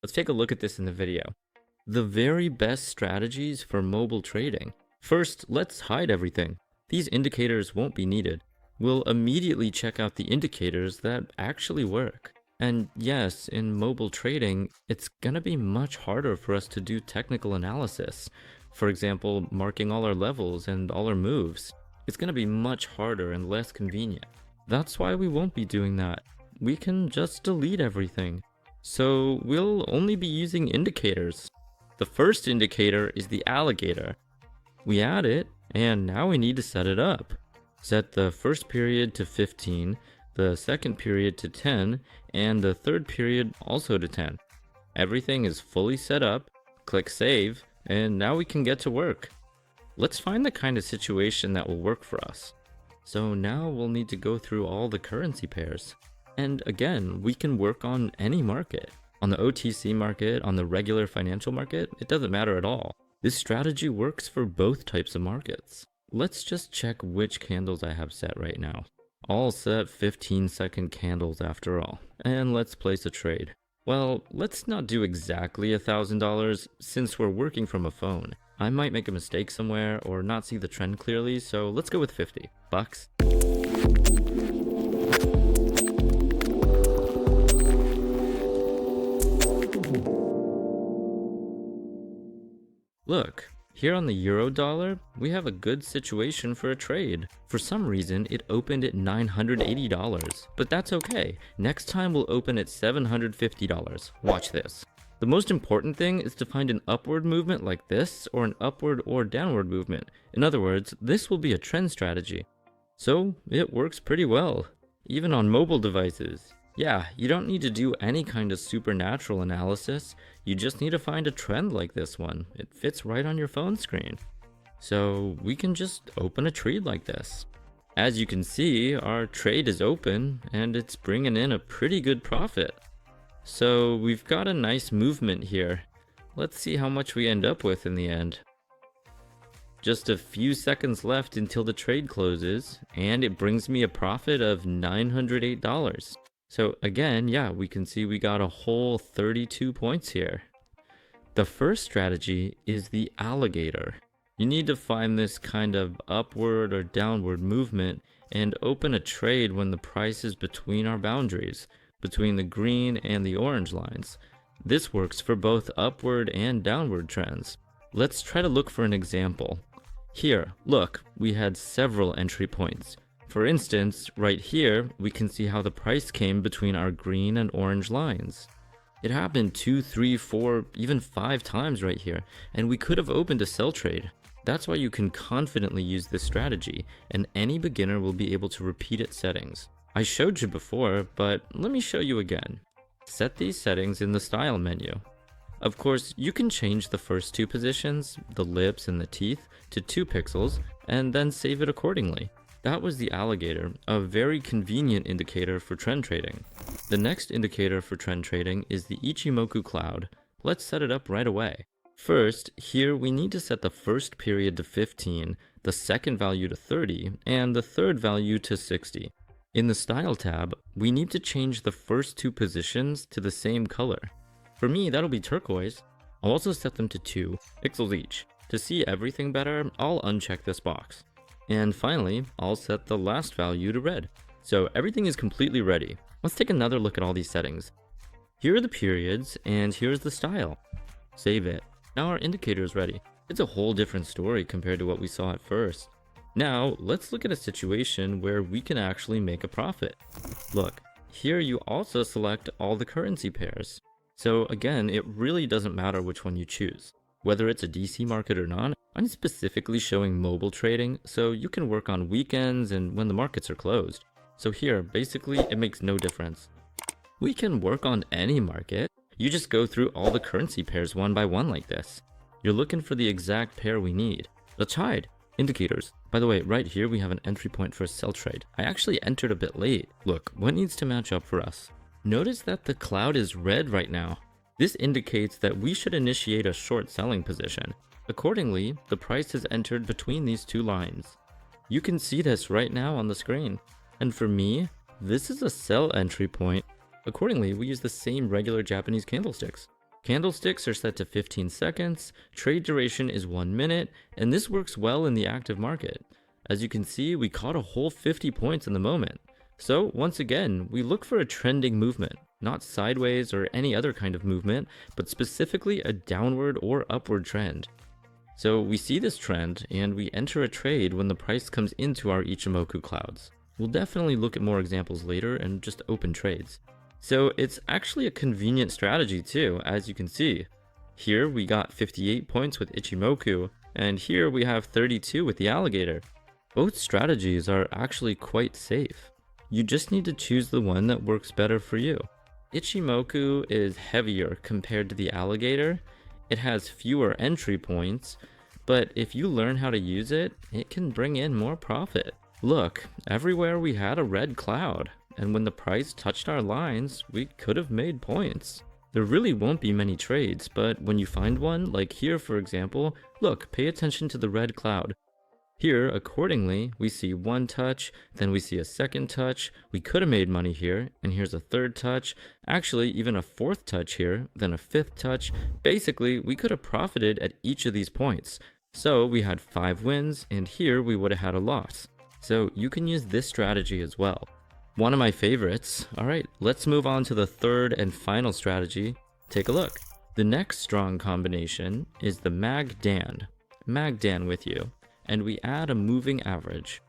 Let's take a look at this in the video. The very best strategies for mobile trading. First, let's hide everything. These indicators won't be needed. We'll immediately check out the indicators that actually work. And yes, in mobile trading, it's gonna be much harder for us to do technical analysis. For example, marking all our levels and all our moves. It's gonna be much harder and less convenient. That's why we won't be doing that. We can just delete everything. So we'll only be using indicators. The first indicator is the alligator. We add it, and now we need to set it up. Set the first period to 15, the second period to 10, and the third period also to 10. Everything is fully set up, click save, and now we can get to work. Let's find the kind of situation that will work for us. So now we'll need to go through all the currency pairs. And again, we can work on any market. On the OTC market, on the regular financial market, it doesn't matter at all. This strategy works for both types of markets. Let's just check which candles I have set right now. All set 15-second candles after all. And let's place a trade. Well, let's not do exactly $1,000 since we're working from a phone. I might make a mistake somewhere or not see the trend clearly, so let's go with 50 bucks. Look, here on the euro dollar, we have a good situation for a trade. For some reason, it opened at $980, but that's okay. Next time we'll open at $750. Watch this. The most important thing is to find an upward movement like this or an upward or downward movement. In other words, this will be a trend strategy. So it works pretty well, even on mobile devices. Yeah, you don't need to do any kind of supernatural analysis. You just need to find a trend like this one. It fits right on your phone screen. So we can just open a trade like this. As you can see, our trade is open and it's bringing in a pretty good profit. So we've got a nice movement here. Let's see how much we end up with in the end. Just a few seconds left until the trade closes, and it brings me a profit of $908. So again, yeah, we can see we got a whole 32 points here. The first strategy is the alligator. You need to find this kind of upward or downward movement and open a trade when the price is between our boundaries, between the green and the orange lines. This works for both upward and downward trends. Let's try to look for an example. Here, look, we had several entry points. For instance, right here, we can see how the price came between our green and orange lines. It happened 2, 3, 4, even 5 times right here, and we could have opened a sell trade. That's why you can confidently use this strategy, and any beginner will be able to repeat its settings. I showed you before, but let me show you again. Set these settings in the style menu. Of course, you can change the first 2 positions, the lips and the teeth, to 2 pixels, and then save it accordingly. That was the alligator, a very convenient indicator for trend trading. The next indicator for trend trading is the Ichimoku cloud. Let's set it up right away. First, here we need to set the first period to 15, the second value to 30, and the third value to 60. In the Style tab, we need to change the first 2 positions to the same color. For me, that'll be turquoise. I'll also set them to 2 pixels each. To see everything better, I'll uncheck this box. And finally, I'll set the last value to red. So everything is completely ready. Let's take another look at all these settings. Here are the periods, and here's the style. Save it. Now our indicator is ready. It's a whole different story compared to what we saw at first. Now, let's look at a situation where we can actually make a profit. Look, here you also select all the currency pairs. So again, it really doesn't matter which one you choose. Whether it's a DC market or not, I'm specifically showing mobile trading, so you can work on weekends and when the markets are closed. So here, basically, it makes no difference. We can work on any market. You just go through all the currency pairs one by one like this. You're looking for the exact pair we need. Let's hide. Indicators. By the way, right here we have an entry point for a sell trade. I actually entered a bit late. Look, what needs to match up for us? Notice that the cloud is red right now. This indicates that we should initiate a short selling position. Accordingly, the price is entered between these 2 lines. You can see this right now on the screen. And for me, this is a sell entry point. Accordingly, we use the same regular Japanese candlesticks. Candlesticks are set to 15 seconds, trade duration is 1 minute, and this works well in the active market. As you can see, we caught a whole 50 points in the moment. So once again, we look for a trending movement, not sideways or any other kind of movement, but specifically a downward or upward trend. So we see this trend and we enter a trade when the price comes into our Ichimoku clouds. We'll definitely look at more examples later and just open trades. So it's actually a convenient strategy too, as you can see. Here we got 58 points with Ichimoku, and here we have 32 with the Alligator. Both strategies are actually quite safe. You just need to choose the one that works better for you. Ichimoku is heavier compared to the Alligator. It has fewer entry points, but if you learn how to use it, it can bring in more profit. Look, everywhere we had a red cloud, and when the price touched our lines, we could have made points. There really won't be many trades, but when you find one, like here for example, look, pay attention to the red cloud. Here, accordingly, we see one touch, then we see a second touch, we could have made money here, and here's a third touch, actually even a fourth touch here, then a fifth touch. Basically, we could have profited at each of these points. So we had 5 wins, and here we would have had a loss. So you can use this strategy as well. One of my favorites. Alright, let's move on to the third and final strategy. Take a look. The next strong combination is the Magdan. Magdan with you. And we add a moving average.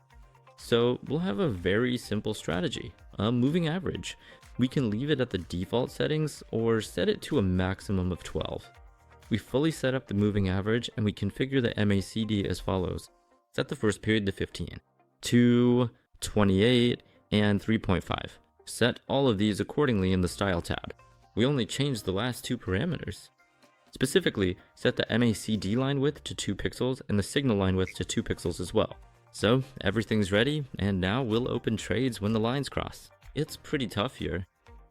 So we'll have a very simple strategy, a moving average. We can leave it at the default settings or set it to a maximum of 12. We fully set up the moving average and we configure the MACD as follows. Set the first period to 15, 2, 28, and 3.5. Set all of these accordingly in the style tab. We only changed the last 2 parameters. Specifically, set the MACD line width to 2 pixels and the signal line width to 2 pixels as well. So everything's ready, and now we'll open trades when the lines cross. It's pretty tough here.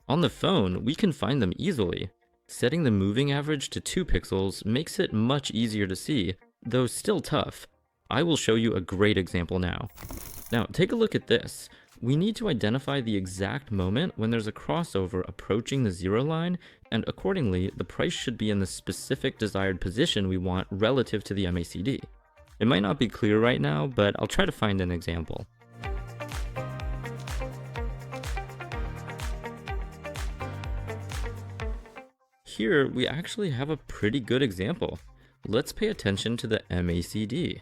On the phone, we can find them easily. Setting the moving average to 2 pixels makes it much easier to see, though still tough. I will show you a great example now. Now take a look at this. We need to identify the exact moment when there's a crossover approaching the 0 line, and accordingly, the price should be in the specific desired position we want relative to the MACD. It might not be clear right now, but I'll try to find an example. Here, we actually have a pretty good example. Let's pay attention to the MACD.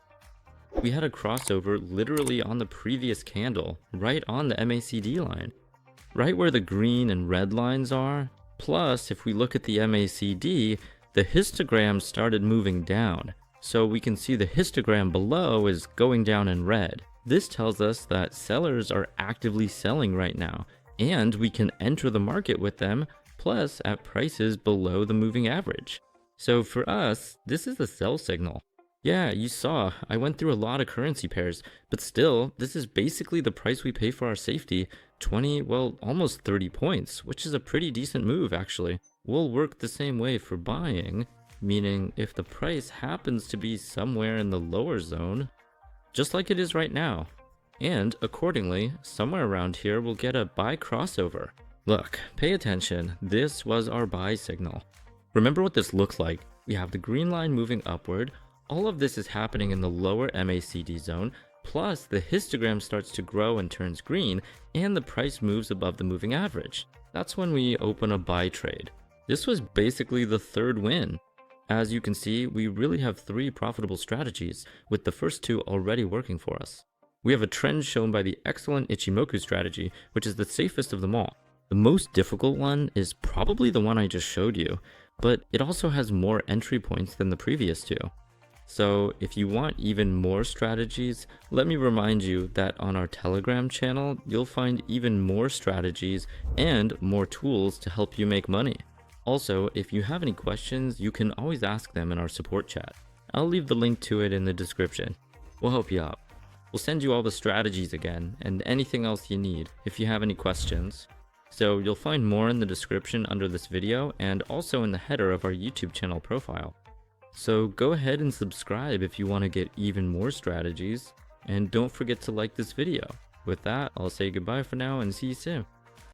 We had a crossover literally on the previous candle, right on the MACD line, right where the green and red lines are. Plus, if we look at the MACD, the histogram started moving down. So we can see the histogram below is going down in red. This tells us that sellers are actively selling right now, and we can enter the market with them, plus at prices below the moving average. So for us, this is a sell signal. Yeah, you saw, I went through a lot of currency pairs, but still, this is basically the price we pay for our safety, 20, well, almost 30 points, which is a pretty decent move actually. We'll work the same way for buying, meaning if the price happens to be somewhere in the lower zone, just like it is right now, and accordingly, somewhere around here we'll get a buy crossover. Look, pay attention, this was our buy signal. Remember what this looks like. We have the green line moving upward. All of this is happening in the lower MACD zone, plus the histogram starts to grow and turns green, and the price moves above the moving average. That's when we open a buy trade. This was basically the third win. As you can see, we really have 3 profitable strategies, with the first 2 already working for us. We have a trend shown by the excellent Ichimoku strategy, which is the safest of them all. The most difficult one is probably the one I just showed you, but it also has more entry points than the previous 2. So if you want even more strategies, let me remind you that on our Telegram channel, you'll find even more strategies and more tools to help you make money. Also, if you have any questions, you can always ask them in our support chat. I'll leave the link to it in the description. We'll help you out. We'll send you all the strategies again and anything else you need if you have any questions. So you'll find more in the description under this video and also in the header of our YouTube channel profile. So go ahead and subscribe if you want to get even more strategies, and don't forget to like this video. With that, I'll say goodbye for now and see you soon.